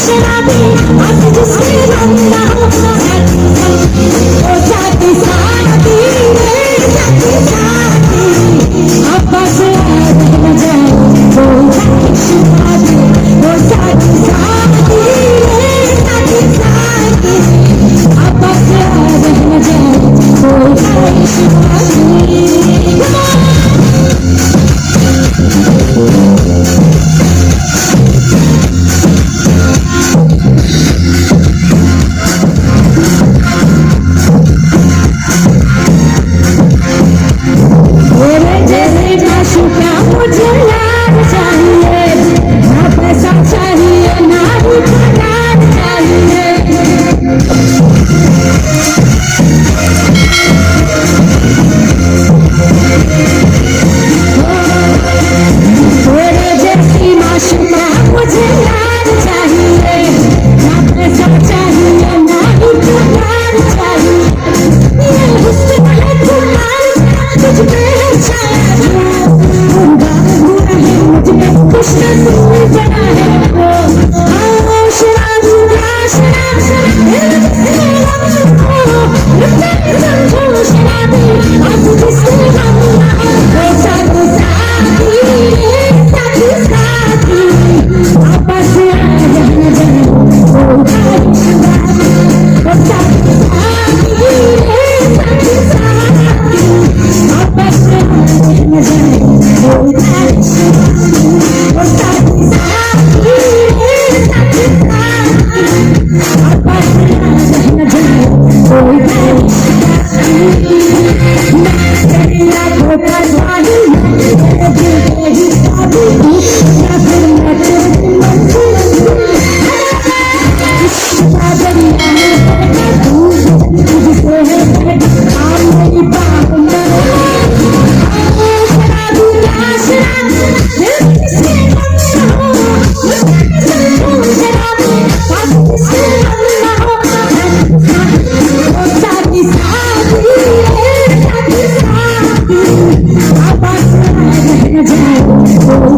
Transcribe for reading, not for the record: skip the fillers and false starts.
शराबी अब जिससे हम ना हो जाती साथी जाती साथी अब बस न जाए कोई शादी हो जाती साथी जाती साथी अब बस न जाए कोई शादी मुझे यार चाहिए ना पैसा चाहिए ना ही प्यार चाहिए तेरे जैसी माशूका मुझे यार चाहिए ना पैसा चाहिए ना ही प्यार चाहिए ये हुस्न है तुम्हारा तुझ पे है छाया कुछ नसीब बना है वो शराब शराब समझो शराबी अब जिससे हम हो साथी साथी साथी आपस में जाए वो शराबी हो साथी साथी साथी आपस में जाए वो शराबी